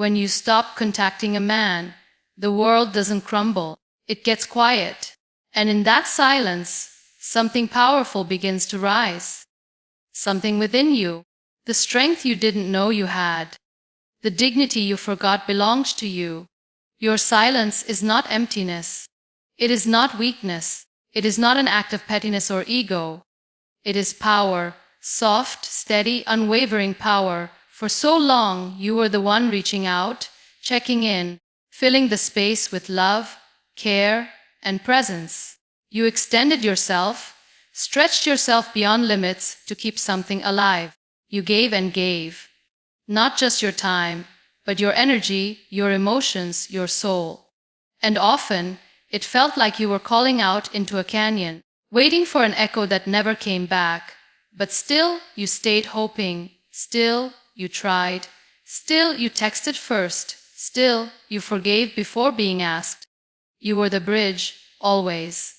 When you stop contacting a man, the world doesn't crumble, it gets quiet. And in that silence, something powerful begins to rise. Something within you, the strength you didn't know you had, the dignity you forgot belonged to you. Your silence is not emptiness. It is not weakness. It is not an act of pettiness or ego. It is power, soft, steady, unwavering power. For so long, you were the one reaching out, checking in, filling the space with love, care, and presence. You extended yourself, stretched yourself beyond limits to keep something alive. You gave and gave. Not just your time, but your energy, your emotions, your soul. And often, it felt like you were calling out into a canyon, waiting for an echo that never came back. But still, you stayed hoping. Still, you tried. Still, you texted first. Still, you forgave before being asked. You were the bridge, always.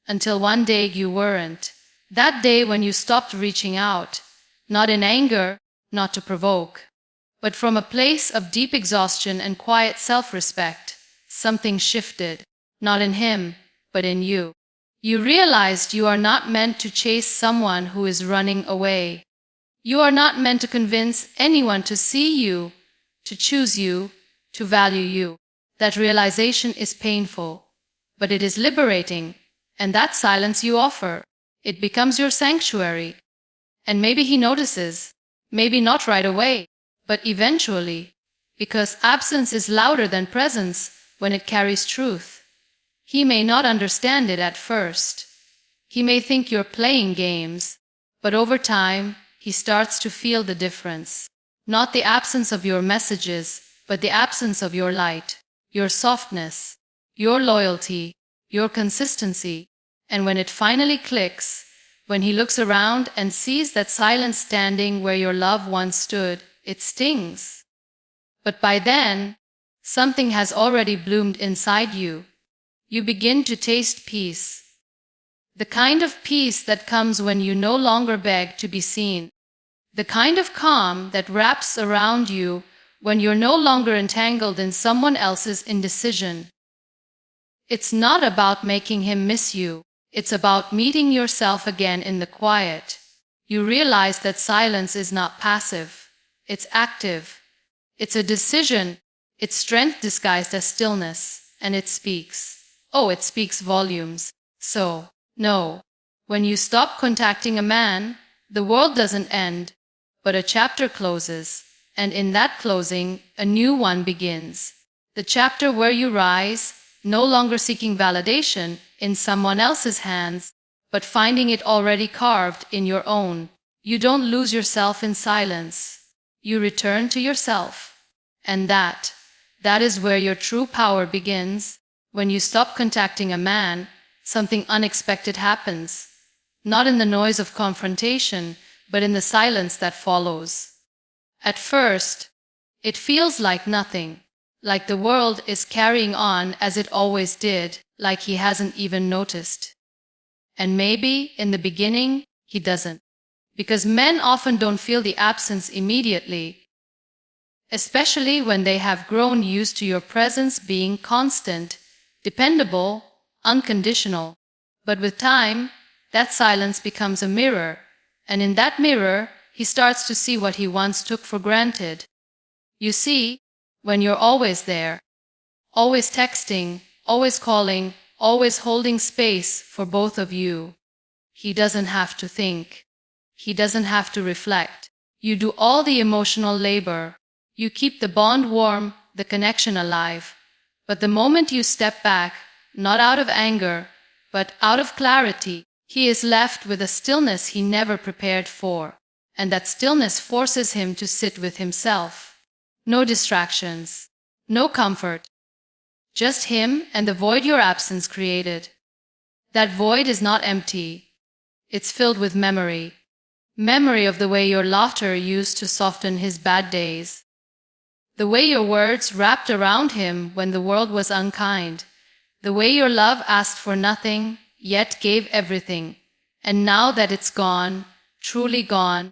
Until one day you weren't. That day when you stopped reaching out. Not in anger, not to provoke, but from a place of deep exhaustion and quiet self-respect. Something shifted. Not in him, but in you. You realized you are not meant to chase someone who is running away. You are not meant to convince anyone to see you, to choose you, to value you. That realization is painful, but it is liberating, and that silence you offer, it becomes your sanctuary. And maybe he notices, maybe not right away, but eventually, because absence is louder than presence when it carries truth. He may not understand it at first. He may think you're playing games, but over time, he starts to feel the difference. Not the absence of your messages, but the absence of your light, your softness, your loyalty, your consistency. And when it finally clicks, when he looks around and sees that silence standing where your love once stood, it stings. But by then, something has already bloomed inside you. You begin to taste peace. The kind of peace that comes when you no longer beg to be seen. The kind of calm that wraps around you when you're no longer entangled in someone else's indecision. It's not about making him miss you. It's about meeting yourself again in the quiet. You realize that silence is not passive. It's active. It's a decision. It's strength disguised as stillness. And it speaks. Oh, it speaks volumes. So, no. When you stop contacting a man, the world doesn't end, but a chapter closes. And in that closing, a new one begins. The chapter where you rise, no longer seeking validation in someone else's hands, but finding it already carved in your own. You don't lose yourself in silence. You return to yourself. And that is where your true power begins. When you stop contacting a man, something unexpected happens. Not in the noise of confrontation, but in the silence that follows. At first, it feels like nothing, like the world is carrying on as it always did, like he hasn't even noticed. And maybe, in the beginning, he doesn't. Because men often don't feel the absence immediately, especially when they have grown used to your presence being constant, dependable, unconditional. But with time, that silence becomes a mirror, and in that mirror, he starts to see what he once took for granted. You see, when you're always there, always texting, always calling, always holding space for both of you, he doesn't have to think. He doesn't have to reflect. You do all the emotional labor. You keep the bond warm, the connection alive. But the moment you step back, not out of anger, but out of clarity, he is left with a stillness he never prepared for. And that stillness forces him to sit with himself. No distractions, no comfort. Just him and the void your absence created. That void is not empty. It's filled with memory. Memory of the way your laughter used to soften his bad days. The way your words wrapped around him when the world was unkind. The way your love asked for nothing, yet gave everything. And now that it's gone, truly gone,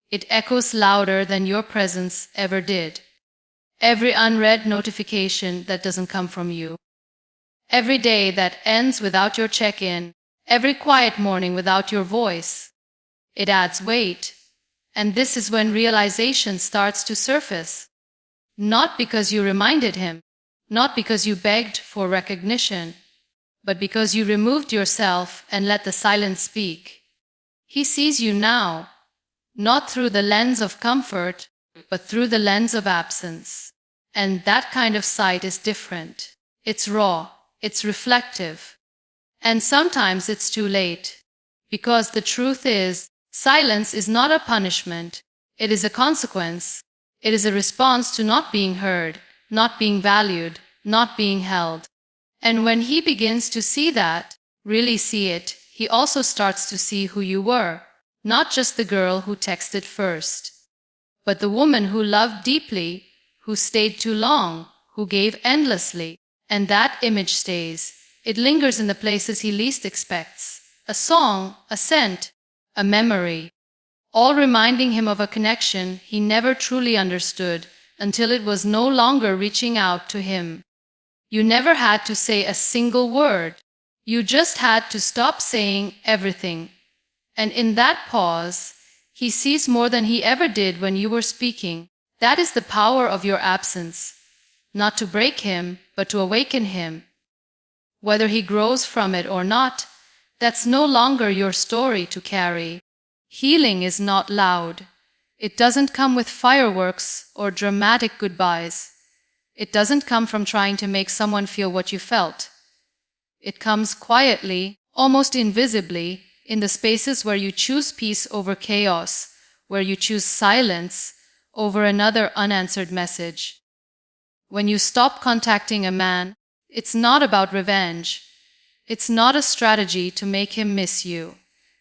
it echoes louder than your presence ever did. every unread notification that doesn't come from you, every day that ends without your check-in, every quiet morning without your voice. It adds weight, and this is when realization starts to surface. Not because you reminded him, not because you begged for recognition, but because you removed yourself and let the silence speak. He sees you now, not through the lens of comfort, but through the lens of absence. And that kind of sight is different. It's raw, it's reflective. And sometimes it's too late. Because the truth is, silence is not a punishment. It is a consequence. It is a response to not being heard, not being valued, not being held. And when he begins to see that, really see it, he also starts to see who you were. Not just the girl who texted first, but the woman who loved deeply, who stayed too long, who gave endlessly. And that image stays. It lingers in the places he least expects. A song, a scent, a memory, all reminding him of a connection he never truly understood until it was no longer reaching out to him. You never had to say a single word. You just had to stop saying everything. And in that pause, he sees more than he ever did when you were speaking. That is the power of your absence. Not to break him, but to awaken him. Whether he grows from it or not, that's no longer your story to carry. Healing is not loud. It doesn't come with fireworks or dramatic goodbyes. It doesn't come from trying to make someone feel what you felt. It comes quietly, almost invisibly, in the spaces where you choose peace over chaos, where you choose silence over another unanswered message. When you stop contacting a man, it's not about revenge. It's not a strategy to make him miss you.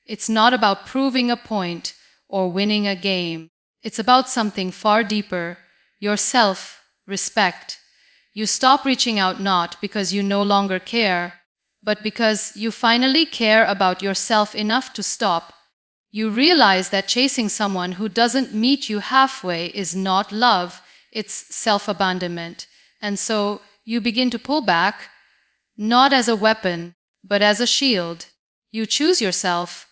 It's not about proving a point or winning a game. It's about something far deeper, your self-respect. You stop reaching out not because you no longer care, but because you finally care about yourself enough to stop. You realize that chasing someone who doesn't meet you halfway is not love, it's self-abandonment. And so you begin to pull back, not as a weapon, but as a shield. You choose yourself,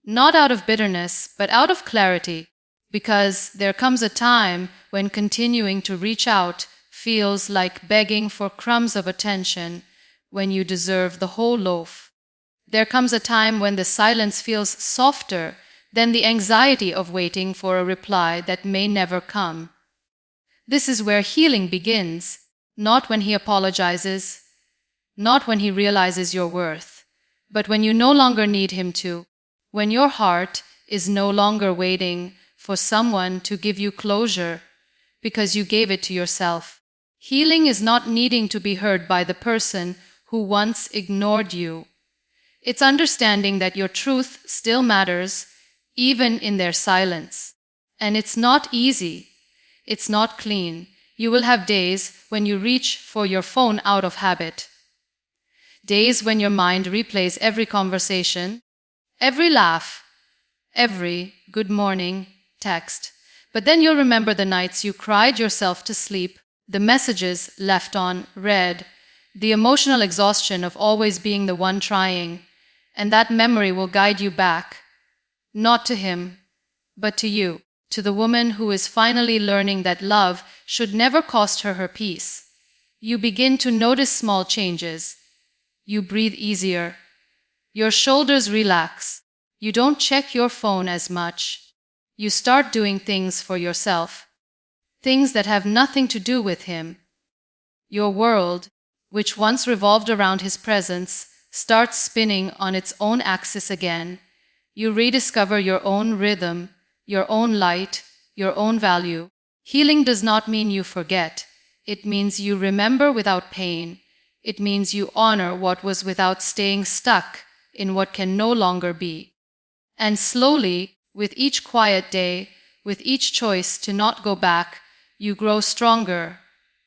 not out of bitterness, but out of clarity, because there comes a time when continuing to reach out feels like begging for crumbs of attention when you deserve the whole loaf. There comes a time when the silence feels softer than the anxiety of waiting for a reply that may never come. This is where healing begins, not when he apologizes, not when he realizes your worth, but when you no longer need him to, when your heart is no longer waiting for someone to give you closure because you gave it to yourself. Healing is not needing to be heard by the person who once ignored you. It's understanding that your truth still matters, even in their silence. And it's not easy. It's not clean. You will have days when you reach for your phone out of habit. Days when your mind replays every conversation, every laugh, every good morning text. But then you'll remember the nights you cried yourself to sleep, the messages left on read, the emotional exhaustion of always being the one trying, and that memory will guide you back, not to him, but to you, to the woman who is finally learning that love should never cost her her peace. You begin to notice small changes. You breathe easier. Your shoulders relax. You don't check your phone as much. You start doing things for yourself, things that have nothing to do with him. Your world, which once revolved around his presence, starts spinning on its own axis again. You rediscover your own rhythm, your own light, your own value. Healing does not mean you forget. It means you remember without pain. It means you honor what was without staying stuck in what can no longer be. And slowly, with each quiet day, with each choice to not go back, you grow stronger.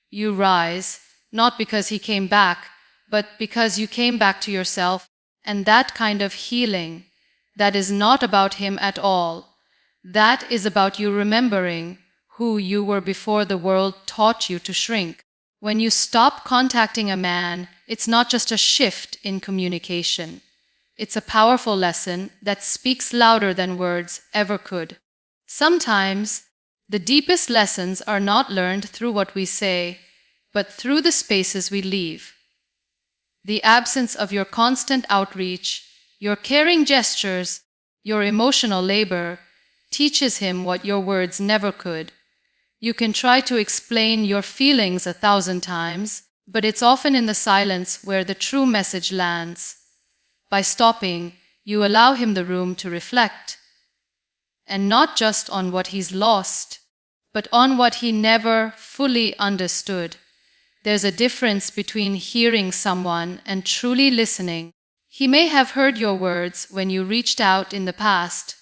You rise, not because he came back, but because you came back to yourself. And that kind of healing, that is not about him at all. That is about you remembering who you were before the world taught you to shrink. When you stop contacting a man, it's not just a shift in communication. It's a powerful lesson that speaks louder than words ever could. Sometimes, the deepest lessons are not learned through what we say, but through the spaces we leave. The absence of your constant outreach, your caring gestures, your emotional labor, teaches him what your words never could. You can try to explain your feelings 1,000 times, but it's often in the silence where the true message lands. By stopping, you allow him the room to reflect. And not just on what he's lost, but on what he never fully understood. There's a difference between hearing someone and truly listening. He may have heard your words when you reached out in the past,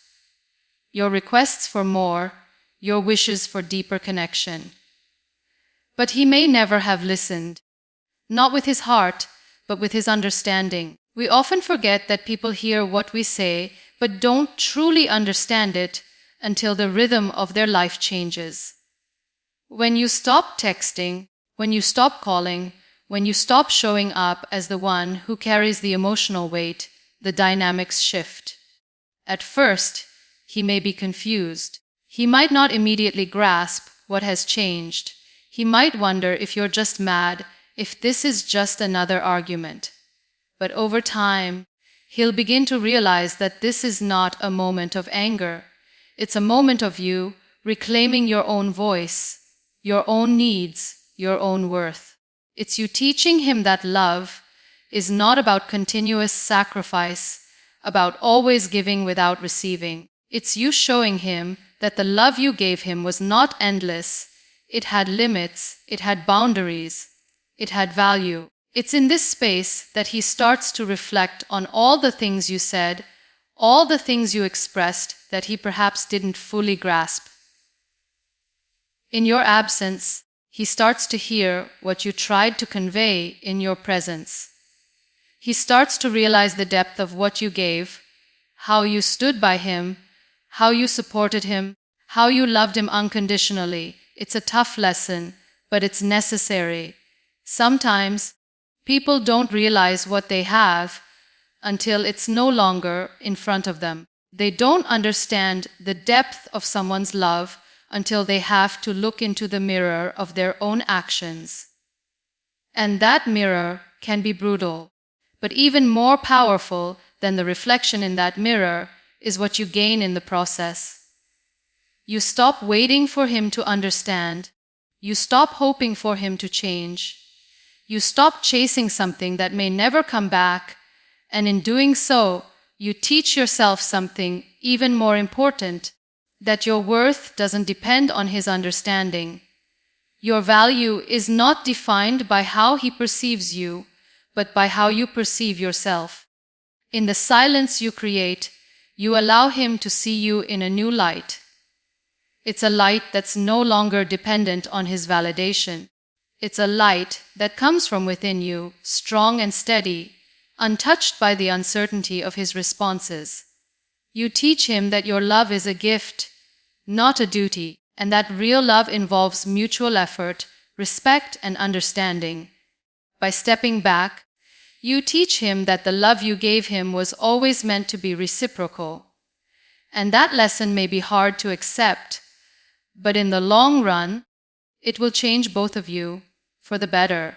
your requests for more, your wishes for deeper connection. But he may never have listened, not with his heart, but with his understanding. We often forget that people hear what we say, but don't truly understand it until the rhythm of their life changes. When you stop texting, when you stop calling, when you stop showing up as the one who carries the emotional weight, the dynamics shift. At first, he may be confused. He might not immediately grasp what has changed. He might wonder if you're just mad, if this is just another argument. But over time, he'll begin to realize that this is not a moment of anger. It's a moment of you reclaiming your own voice, your own needs, your own worth. It's you teaching him that love is not about continuous sacrifice, about always giving without receiving. It's you showing him that the love you gave him was not endless. It had limits, it had boundaries, it had value. It's in this space that he starts to reflect on all the things you said, all the things you expressed that he perhaps didn't fully grasp. In your absence, he starts to hear what you tried to convey in your presence. He starts to realize the depth of what you gave, how you stood by him, how you supported him, how you loved him unconditionally. It's a tough lesson, but it's necessary. Sometimes, people don't realize what they have until it's no longer in front of them. They don't understand the depth of someone's love until they have to look into the mirror of their own actions. And that mirror can be brutal. But even more powerful than the reflection in that mirror is what you gain in the process. You stop waiting for him to understand. You stop hoping for him to change. You stop chasing something that may never come back, and in doing so, you teach yourself something even more important, that your worth doesn't depend on his understanding. Your value is not defined by how he perceives you, but by how you perceive yourself. In the silence you create, you allow him to see you in a new light. It's a light that's no longer dependent on his validation. It's a light that comes from within you, strong and steady, untouched by the uncertainty of his responses. You teach him that your love is a gift, not a duty, and that real love involves mutual effort, respect, and understanding. By stepping back, you teach him that the love you gave him was always meant to be reciprocal. And that lesson may be hard to accept, but in the long run, it will change both of you for the better.